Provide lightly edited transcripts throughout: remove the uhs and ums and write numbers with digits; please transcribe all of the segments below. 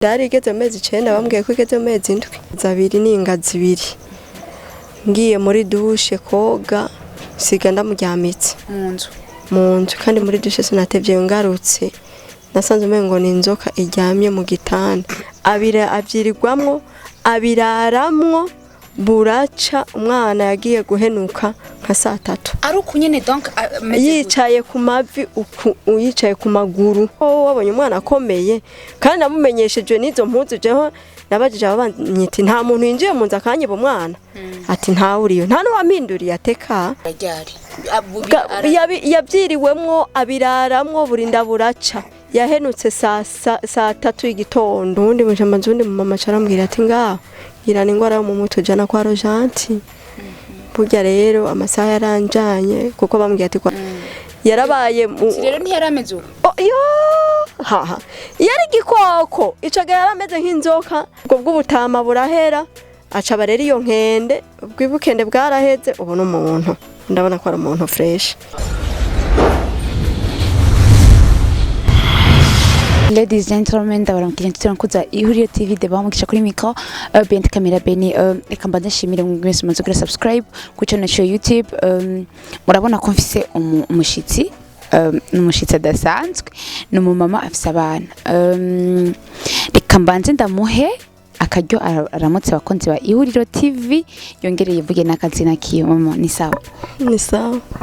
Dari igeze amezi 9 bambwiye ko igeze amezi 7 zabiri n'ingazi ibiri ngiye muri dushe koga siga ndamuryamitse mu nzu kandi muri dushe sinatevye ngarutse nasanze umengo ni inzoka iryamye mu gitanda abyirirwamwo abiraramwo buraca umwana yagiye guhenuka nka saa 3 ari ukunyene donc yicaye ku mavi yicaye ku maguru wabonye umwana akomeye kandi namumenyesheje n'izo mpuzu jeho nabajije abanyiti nta muntu yinjiye mu nzu akanyiba umwana ati ntawuriyo nta no wampinduriye ateka yabyiriwemwo abiraramwo burinda buraca yahenutse saa 3 y'igitondo undi mujamazundi mu mama carambwira ati ngaho irana ingwara yo mu mutwe jana kwa Rojanti burya rero amasaha yaranjanye kuko bambwiye ati kwa yarabaye rero ntiyarameze yo haha yari gikoko icaga yarameze nk'inzoka ubwo bw'ubutama burahera aca bareri iyo nkende bwibukende bwaraheze ubu n'umuntu ndabona ko ari umuntu fresh. Ladies and gentlemen, ndabaramukije turankuza Ihuriro TV de bamugisha kuri micro Bent Camera Beni reka mbanze nshimire mwese muze kuri subscribe ku channel ya YouTube murabona ko mfise umushitsi n'umushitsi adasanzwe n'umumama afise abana reka mbanze ndamuhe akaryo aramutse bakonzi ba Ihuriro TV yongereye vuge nakazina kiyo mama ni sawa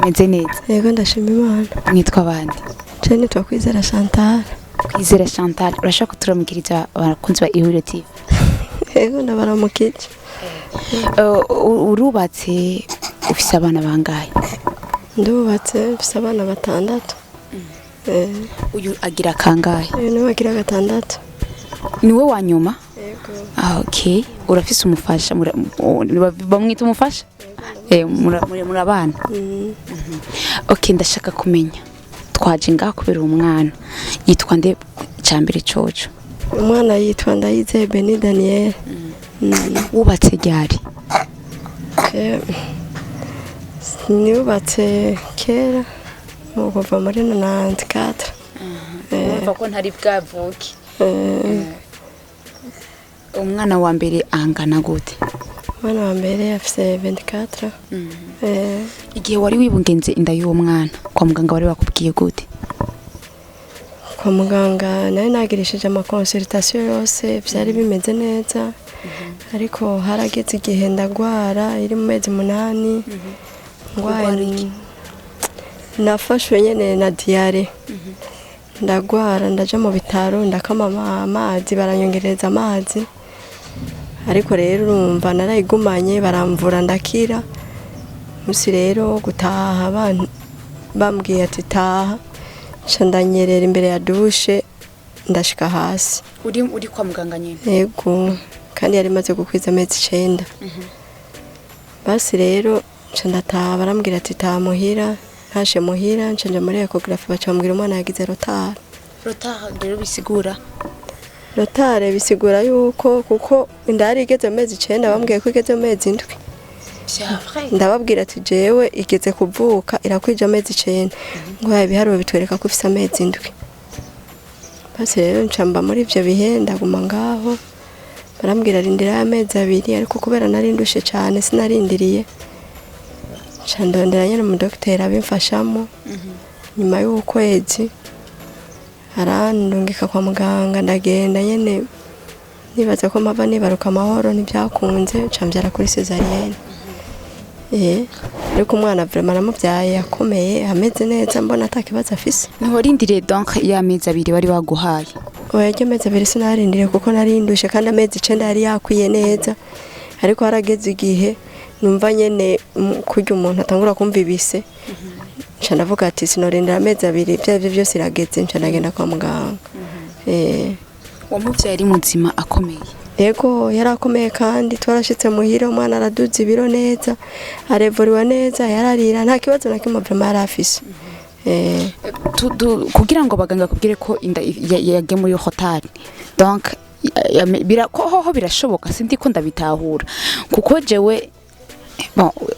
meze neza yego ndashima Imana nitwa bandi cyane twakwizera Chantal Kwizera Chantal urashaka kuturamukiriza abakunzi ba Ihuriro TV yego ndabaramukije urubatse ufise abana bangahe ndubatse ufise abana 6 uyu agira kangahe niwe agira 6 niwe wa nyuma yego okay urafise umufasha bamwita umufasha muri abana okay ndashaka kumenya twaje ngaho kubera umwana yitwa nde cyambere coco umwana yitwa Ndayizeye Beni Daniel wubatse ryari niubatse kera mu kuva muri 94 umva ko ntari bwavuke umwana wa mbere angana gute umwana wa mbere afise 24 igihe wari wibungenze inda y'uwo mwana kwa muganga wari wakubwiye gute kwa muganga nayo nagirishije ama consultation yose byari bimeze neza ariko harageze igihe ndagwara iri mu mezi 8 ngwara nafashwe nyene na diare ndagwara ndaja mu bitaro ndakama amazi baranyongereza amazi ariko rero urumva narayigumanye baramvura ndakira musi rero gutaha abantu bambwiye ati taha ndanyerera imbere ya dushe ndashika hasi uri kwa muganga nyene yego kandi yari maze gukwiza amezi 9 basi rero ndataha barambwira ati taha muhira ntashe muhira nje muri ecographe bacambwira umwana yagize rotare rero bisigura rotare bisigura yuko kuko indari igeze amezi 9 bambwiye ko igeze amezi 7 ndababwira ati jewe igeze kuvuka irakwije amezi 9 ngo yabiharuro bitwereka ko ufise amezi 7 basi rero ncamba muri ivyo bihe ndaguma ngaho barambwira rindira amezi 2 ariko kubera nari ndushe cyane sinarindiriye chandondera nyene mu docteur abimfashamo nyuma y'ukwezi arandungika kwa muganga ndagenda nyene nibaza ko mava nibaruka amahoro nibyakunze cambyara kuri cesarienne ariko umwana vraiment namubyaye akomeye ameze neza mbona atakibazo afise ntiwarindiriye donc y'amezi 2 wari waguhaye oya amezi 2 sinarindiriye kuko narindushe kandi amezi 9 yari yakwiye neza ariko harageze igihe numva nyene kurya umuntu atangura kumva ibise ndavuga ati sinorindira amezi 2 byavyo byose irageze ndagenda kwa muganga wamuvyaye ari muzima akomeye yego yarakomeye kandi twarashitse muhira umwana araduza ibiro neza arevuriwa neza yararira nta kibazo na kimwe vraiment yarafise kugira ngo baganga kubwire ko inda yage muri hotari donc hoho birashoboka sindi ko ndabitahura kuko jewe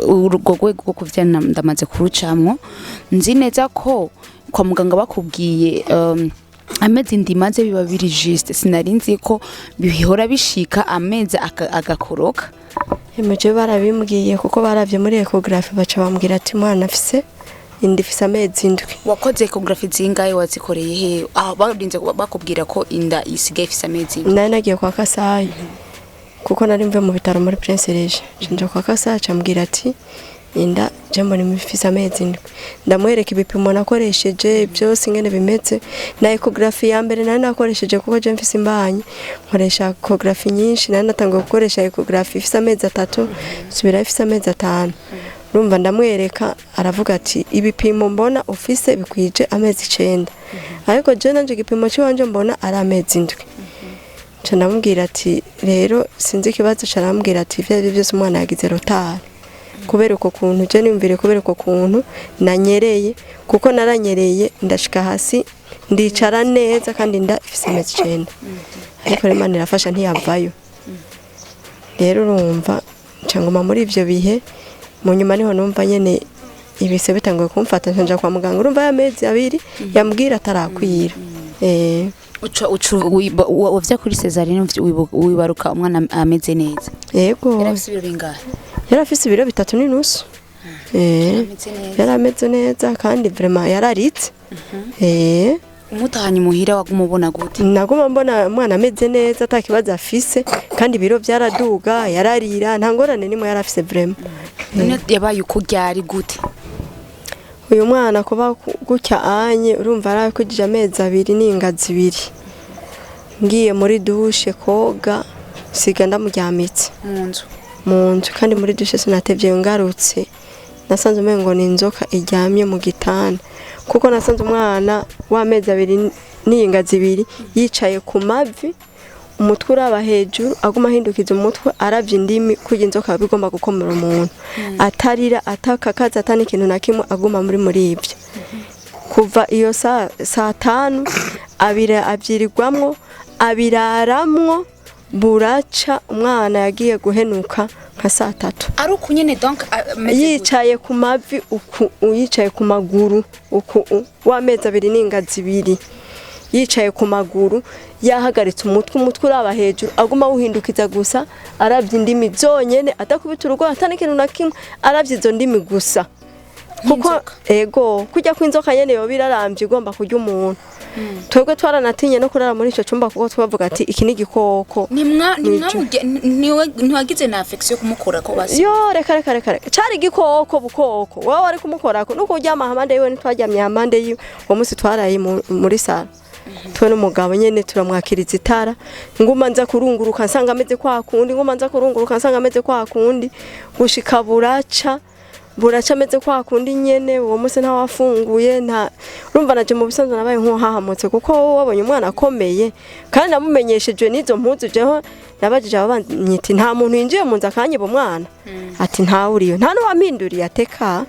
urwo rwego rwo kuvyana ndamaze kurucamwo nzi neza ko kwa muganga bakubwiye amezi ndimaze biba biri juste sinarinzi ko bihora bishika amezi agakoroka. Emeje barabimbwiye kuko baravye muri ecography baca bambwira ati mwana afise inda ifise amezi indwi. Wakoze ecography zingahe wazikoreye he? Aho barinze bakubwira ko inda isigaye ifise amezi indwi? Nari nagiye kwa Kasayi kuko nari mve mu bitaro muri Prince Regis. Nje kwa Kasayi ambwira ati inda jambo ni mfise amezi indwi. Ndamwereka ibipimo nakoresheje byose ingene bimeze na ecography ya mbere nari nakoresheje kuko je mfise imbanyi nkoresha ecography nyinshi nari natangiye gukoresha ecography ifise amezi 3 subira ifise amezi 5. Urumva ndamwereka aravuga ati ibipimo mbona ufise bikwije amezi 9 ariko je nanje igipimo cy'wanje mbona ari amezi indwi. Nca ndamubwira ati rero sinzi ikibazo carambwira ati ivyo byose umwana yagize rotari kubera uko kuntu je nimvire kubera uko kuntu nanyereye kuko naranyereye ndashika hasi ndicara neza kandi nda ifise amezi 9 ariko Imana irafasha ntiyavayo. Rero urumva ncangoma muri ivyo bihe mu nyuma niho numva nyene ibise bitanguye kumfata nja kwa muganga urumva y'amezi 2 yambwira atarakwira. Wavya kuri Cesarine wibaruka umwana ameze neza. Yego. Yarafise ibiro bingahe? Yarafise ibiro 3.5. Yarameze neza kandi vraiment yararitse. Umutahanye muhira wagumubona gute? Naguma mbona umwana ameze neza atakibazo afise kandi ibiro byaraduga yararira nta ngorane nimwe yarafise vraiment. Yabaye uko ryari gute? Uyu mwana kuba gutya anye urumva arakujije amezi 2 n'ingazi 2. Ngiye muri douche koga siga ndamuryamitse mu nzu kandi muri douche sinatevye ngarutse nasanze umengo ni inzoka iryamye mu gitanda kuko nasanze umwana w'amezi 2 n'ingazi 2 yicaye ku mavi umutwe uraba hejuru aguma hindukiza umutwe aravye indimi kugira inzoka bigomba gukomera umuntu atarira atakakaza atani ikintu nakimwe aguma muri ivyo kuva iyo saa 5 abyirirwamwo abiraramwo buraca umwana yagiye guhenuka nka saa 3 ari ukunyene donc yicaye ku mavi yicaye ku maguru w'amezi 2 n'ingazi 2 yicaye ku maguru yahagaritse umutwe uraba hejuru aguma wuhindukiza gusa aravye indimi zonyene atakubita urugo atani ikintu nakimwe aravye izo ndimi gusa kuko ego kujya kw'inzoka nyene yo birarambye igomba kurya umuntu. Twebwe twaranatinye no kurara muri ico cyumba kuko twavuga ati iki ni gikoko. Ntiwagize na affection kumukora ko basi? Yo reka cari gikoko bukoko wowe wari kumukora ko nuko uryama hamande yiwe ntitwaryamye hamande yiwe uwo munsi twaraye muri sala. Twe n'umugabo nyene turamwakiriza itara nguma nza kurunguruka nsanga ameze kwa kundi nguma nza kurunguruka nsanga ameze kwa kundi gushika buraca ameze kwa kundi nyene uwo munsi nta wafunguye nta urumva naje mu bisanzwe nabaye nko hahamutse kuko wabonye umwana akomeye kandi namumenyesheje n'izo mpuzu jeho nabajije abanyiti nta muntu yinjiye mu nzu akanyiba umwana ati nta uriyo nta no wampinduriye ateka.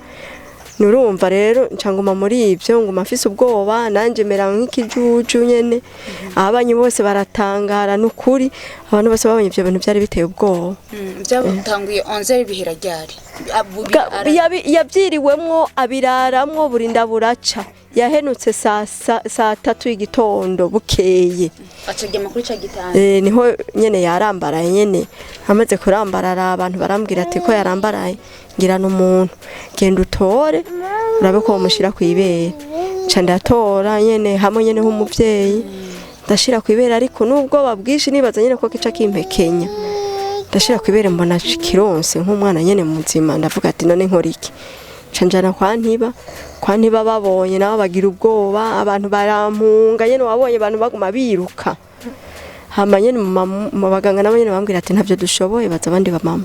Nurumva rero ncanguma muri ivyo nguma afise ubwoba nanje mera nk'ikijuju nyene abanyi bose baratangara n'ukuri abantu bose babonye ivyo bintu byari biteye ubwoba. Byabutanguye 11 bihera ryari? Yabyiriwemwo abiraramwo burinda buraca yahenutse saa 3 y'igitondo bukeye acagema kuri ca gitanda niho nyene yarambaraye nyene amaze kurambarara abantu barambwira ati ko yarambaraye ngira n'umuntu genda utore urabe ko bamushira ku ibere ca ndatora nyene hamwe nyene nk'umuvyeyi ndashira ku ibere ariko nubwo babwishi nibaza nyene ko kica kimpekenya ndashira ku ibere mbona kironse nk'umwana nyene muzima ndavuga ati none nkora iki canjana kwa ntiba babonye nabo bagira ubwoba abantu barampunga nyene wabonye abantu baguma biruka hama nyene mu baganga nabo nyene bambwira ati ntavyo dushoboye baza abandi ba mama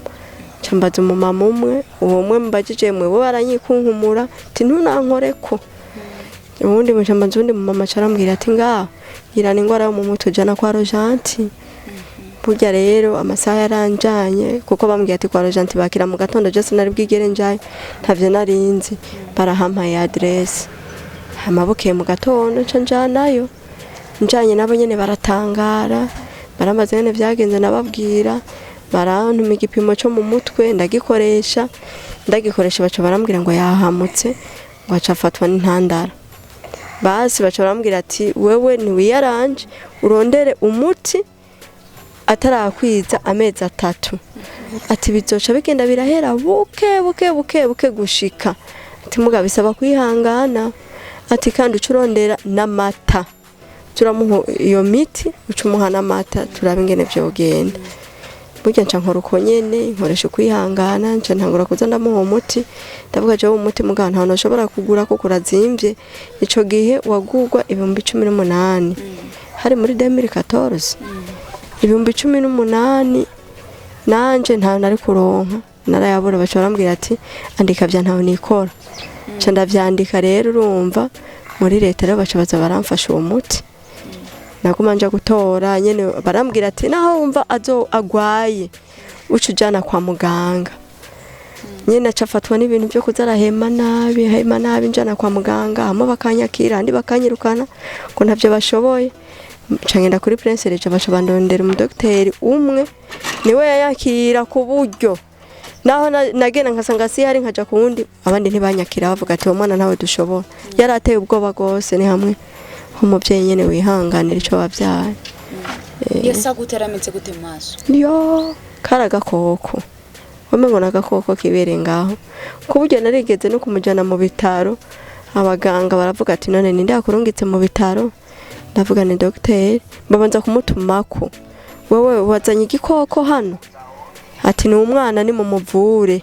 cambaza umumama umwe uwo mwe mbajije mwe bo baranyikunkumura ati ntunankoreko ubundi mucambaza undi mumama carambwira ati ngaho irana ingwara yo mu mutwe jana kwa Rojanti. Burya rero amasaha yaranjanye kuko bambwiye ati kwa Rojanti bakira mu gatondo je sinari bwigere njaye ntavyo narinzi barahampaye adresse amabukeye mu gatondo njanayo njanye nabo nyene baratangara baramaze nyene vyagenze nababwira barantuma igipimo cyo mu mutwe ndagikoresha baca barambwira ngo yahamutse ngo acafatwa n'intandara basi baca barambwira ati wewe ntiwiyaranje urondere umuti atarakwiza amezi 3 ati bizoca bigenda birahera buke gushika ati muga bisaba kwihangana ati kandi ucurondera n'amata turamuho iyo miti ucumuha n'amata turabingene vyogenda burya nca nkora uko nyene nkoresha kwihangana nca ntangura kuza ndamuha umuti ndavuga je umuti muga nta nashobora kugura ko kurazimvye ico gihe wagurwa 18,000 hari muri 2014 18,000 nanje nta nari kuronka narayabura baca barambwira ati andika vya ntaho nikora nca ndavyandika rero urumva muri leta rero baca baza baramfasha uwo muti nagumanja gutora nyene barambwira ati naho wumva azo agwaye ucujana kwa muganga nyene acafatwa n'ibintu byo kuzarahema nabi njana kwa muganga hamo bakanyakira andi bakanyirukana ko ntavyo bashoboye cangenda kuri Prince Regis baca bandondera umudokiteri umwe niwe yayakira ku buryo naho nagena nkasanga si hari nkaja ku wundi abandi ntibanyakira bavuga ati uwo mwana nawe dushobora yarateye ubwoba gose ni hamwe umuvyeyi nyene wihanganira ico bavyaye yasa guterametse gute maso yo karagakoko umengo nagakoko kibere ngaho kuburyo narigeze no kumujana mu bitaro abaganga baravuga ati none ninde yakurungitse mu bitaro ndavuga ni docteur babanza kumutumako wewe wazanye igikoko hano ati ni umwana ni mu muvure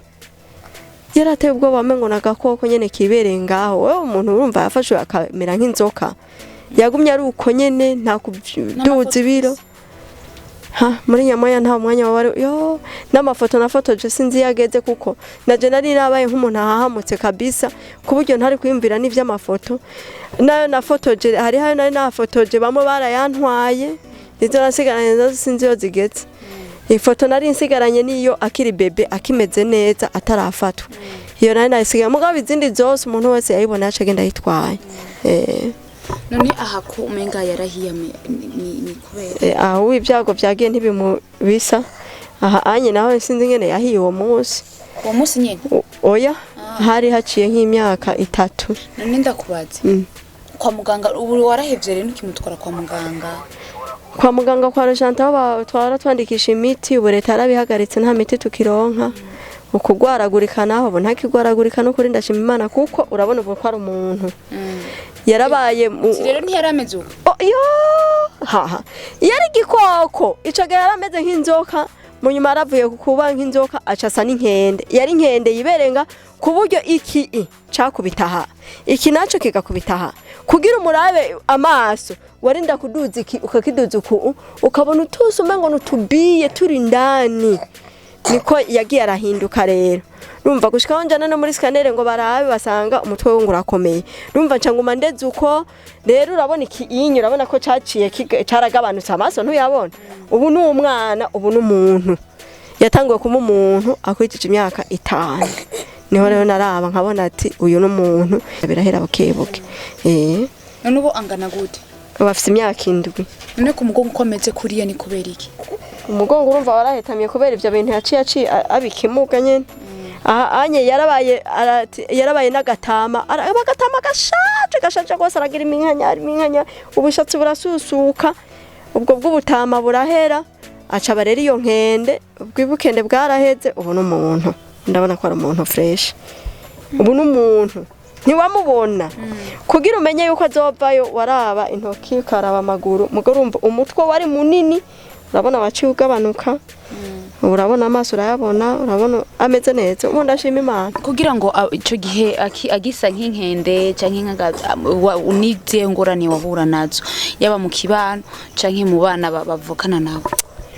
yarateye ubwo bamengo nagakoko nyene kibere ngaho wewe umuntu urumva yafashwe akamera nk'inzoka yagumye ari uko nyene nta kuduza ibiro muri Nyamoya nta mwanya wari yo n'amafoto nafotoje sinzi yageze kuko naje nari nabaye nk'umuntu ahahamutse kabisa kuburyo ntari kwiyumvira n'ivy'amafoto nayo nafotoje hari hayo nari nafotoje bamwe barayantwaye izo nasigaranye nazo sinzi yo zigeze ifoto nari nsigaranye niyo akiri bebe akimeze neza atarafatwa iyo nari nasigaye mugabo izindi zose umuntu wese yayibona yacagenda yitwaye none aha ko umenga yarahiye ni kubera aho ibyago byagiye ntibimubisa aha anye naho sinzi ngene yahiye uwo munsi nyene oya hari haciye nk'imyaka 3 none ndakubaze kwa muganga ubu warahevye rero ukimutwara kwa muganga kwa Rojanta aho twara twandikisha imiti ubu leta yarabihagaritse nta miti tukironka ukugwaragurika naho nta kigwaragurika no kuri ndashima Imana kuko urabona ubu ko ari umuntu yarabaye rero ntiyarameze uko yo yari gikoko ico gihe yarameze nk'inzoka mu nyuma aravuye kuba nk'inzoka acasa n'inkende yari inkende yiberenga ku buryo iki cakubitaha iki naco kigakubitaha kugira umurabe amaso warinda kuduza iki ukakiduza uku ukabona utuso umengo nutubiye turi ndani niko yagiye arahinduka rero rumva gushika onjana no muri scanner ngo barabe basanga umutwe w'ungura akomeye rumva ncanguma ndeze uko rero urabona iki inyo urabona ko caciye caragabanutse amaso ntuyabona ubu n'umwana ubu n'umuntu yatanguye kuma umuntu akwitije imyaka 5 niho rero naraba nkabona ati uyu n'umuntu birahera bukebuke none ubu angana gute bafite imyaka 7 none ku mugongo ukomeze kuriya ni kubera iki umugongo urumva warahetamiye kubera ivyo bintu yaciye abikimuga nyene anye yarabaye n'agatama agatama gashaje gose aragira iminkanya ubushatsi burasusuka ubwo bw'ubutama burahera aca barera iyo nkende ubwibukende bwaraheze ubu n'umuntu ndabona ko ari umuntu fresh ubu n'umuntu ntiwamubona kugira umenye yuko azovayo waraba intoki ukaraba amaguru mugorumva umutwe wari munini urabona waciye ugabanuka urabona amaso urayabona urabona ameze neza ubu ndashima Imana kugira ngo ico gihe agisa nk'inkende canke unize ngorane wahura nazo yaba mu kibano canke mu bana bavukana nabo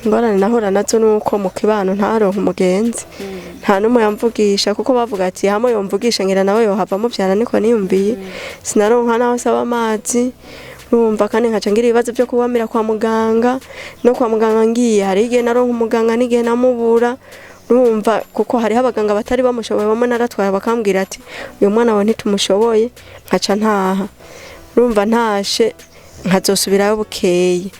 ingorane nahura nazo nuko mu kibano ntaronka umugenzi nta numwe yamvugisha kuko bavuga ati hamo yomvugisha ngira nawe yohava muvyara niko niyumbiye sinaronka naho saba amazi urumva kandi nkaca ngira ibibazo byo kubamira kwa muganga no kwa muganga ngiye hari igihe naronka umuganga n'igihe namubura urumva kuko hari abaganga batari bamushoboye bamwe naratwara bakambwira ati uyu mwana we ntitumushoboye nkaca ntaha urumva ntashe nkazosubirayo bukeye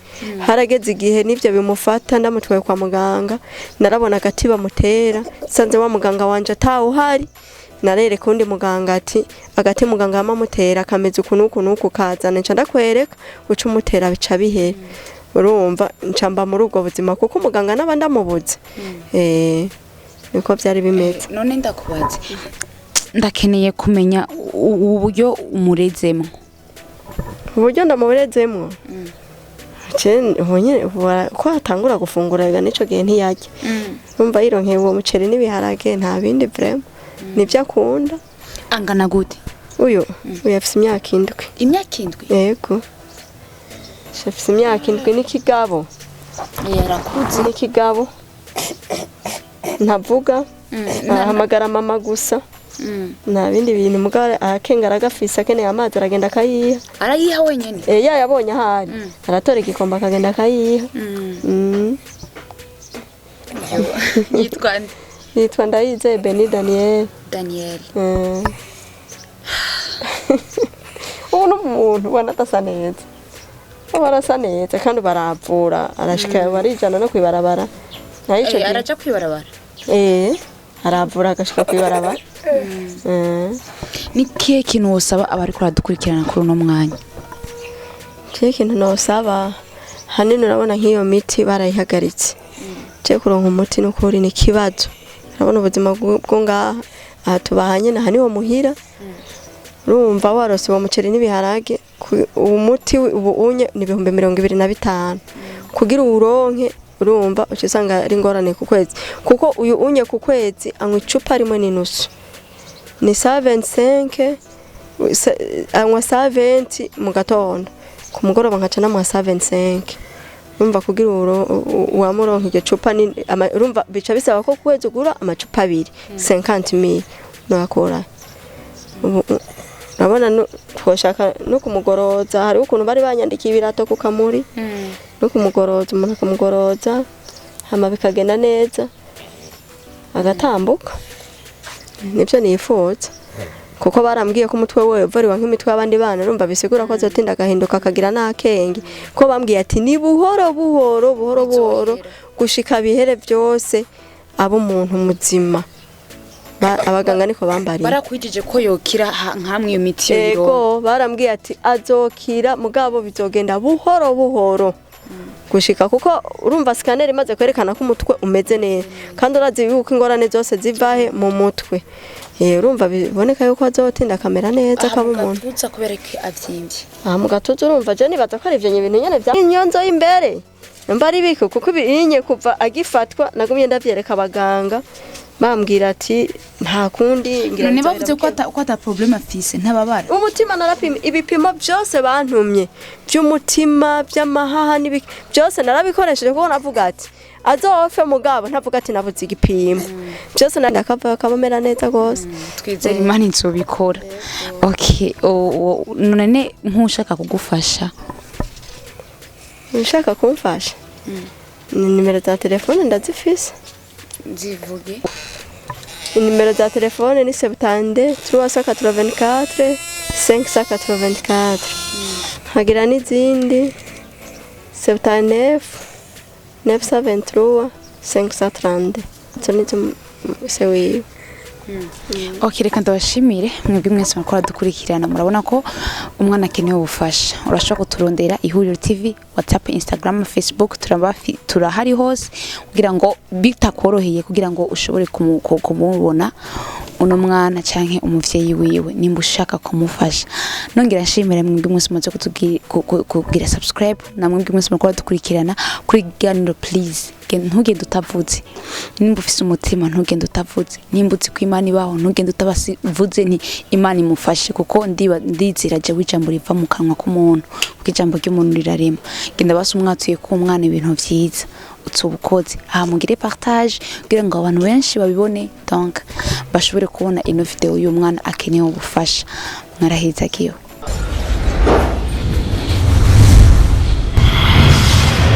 harageze igihe nivyo bimufata ndamutwaye kwa muganga narabona agati bamutera sanze wa muganga wanje ataho hari narereka undi muganga ati agati muganga amamutera kameze uku kazana nca ndakwereka uca umutera bica bihera urumva ncamba muri ubwo buzima kuko umuganga naba ndamubuze niko byari bimeze. None ndakubaze ndakeneye kumenya uburyo umurezemo. Uburyo ndamurezemo ko atangura gufungura nico gihe ntiyajya numva yironkeye uwo muceri n'ibiharage nta bindi vrema nibyo akunda. Angana gute uyu afite imyaka 7. Imyaka 7? Yego afite imyaka 7 n'ikigabo. Yarakuze n'ikigabo ntavuga ahamagara mama gusa nta bindi bintu mugare akenga aragafisa akeneye amazi aragenda akayiha. Arayiha wenyene? Yabonye ahari aratora igikombe akagenda akayiha. Yitwa Ndayize Beni Daniel. Ubu n'umuntu ubona adasa neza barasa neza kandi baravura arashika barijana no kwibarabara. Araja kwibarabara? Aravura agashika kwibarabara. Ni kihe kintu wosaba abari kuradukurikirana kuri uno mwanya? Kihe kintu nosaba hanini urabona nk'iyo miti barayihagaritse cyo kuronka umuti n'ukuri ni kibazo. Urabona ubuzima bwo ngaha aha tubahanye na haniho muhira urumva warose uwo muceri n'ibiharage umuti ubu unye ni 225 kugira uronke urumva ucisanga ari ngorane ku kwezi kuko uyu unye ku kwezi anywa icupa rimwe n'inusu ni 75 anywa 70 mu gatondo ku mugoroba nkaca namwa 75 urumva kugira uwamuronka iryo cupa ni urumva bica bisaba ko kwezi ugura amacupa 2 50,000 nakora. Urabona twoshaka no kumugoroza hari ukuntu bari banyandikiye ibirato ku Kamuri no kumugoroza umuntu akamugoroza hama bikagenda neza agatambuka nibyo nifuza kuko barambwiye ko umutwe wewe uvariwa nk'imitwe y'abandi bana urumva bisigura ko azotinda agahinduka akagira n'akenge ko bambwiye ati ni buhoro gushika bihere byose abo umuntu muzima abaganga niko bambariye. Barakwijije ko yokira nkamwe iyo miti yo. Yego barambwiye ati azokira mugabo bizogenda buhoro gushika kuko urumva scanner imaze kwerekana ko umutwe umeze neza kandi urazi yuko ingorane zose zivahe mu mutwe. Urumva biboneka yuko azotinda kamera neza kaba umuntu. Tuza kubereke avyimvye. Mu gatuza urumva je nibaza ko ari ivyo nyibintu nyene bya inyonzo y'imbere. Numva ari biko kuko inye kuva agifatwa nagumye ndavyereka abaganga. Bambwira ati nta kundi ngira niba bavuze ko ata problem afise ntababara. Umutima narapima ibipimo byose bantumye by'umutima by'amahaha byose narabikoresheje kuko navuga ati azofe mugabo ntavuga ati nabuze igipimo byose ndakava kabamera neza gose twizera Imana inzobikora. Okay none nkushaka kugufasha ushaka kumfasha nimero za telefone ndazifise zivuge. Nimero za telefone ni 70 384 584 hagira n'izindi 79 923 530 nizo sewe. Okay reka ndabashimire mwebwe mwese makora dukurikirana murabona ko umwana akeneye ubufasha urashobora kuturondera Ihuriro TV WhatsApp Instagram Facebook turahari hose kugira ngo bitakoroheye kugira ngo ushobore kumubona uno mwana canke umuvyeyi wiwe nimba ushaka kumufasha. Nongera nshimire mwebwe mwese muze kugira subscribe na mwebwe mwese makora dukurikirana kuri Ganiro please ntugende utavuze nimba ufise umutima ntugende utavuze nimba uzi ko Imana ibaho ntugende utabavuze ni Imana imufashe kuko ndizira je wijambo riva mu kanwa k'umuntu kuko ijambo ry'umuntu rirarema genda basi umwatuye ko umwana ibintu vyiza utsubukoze mugire partage kugira ngo abantu benshi babibone donc bashobore kubona ino video y'umwana akeneye ubufasha. Mwarahiza kiyo.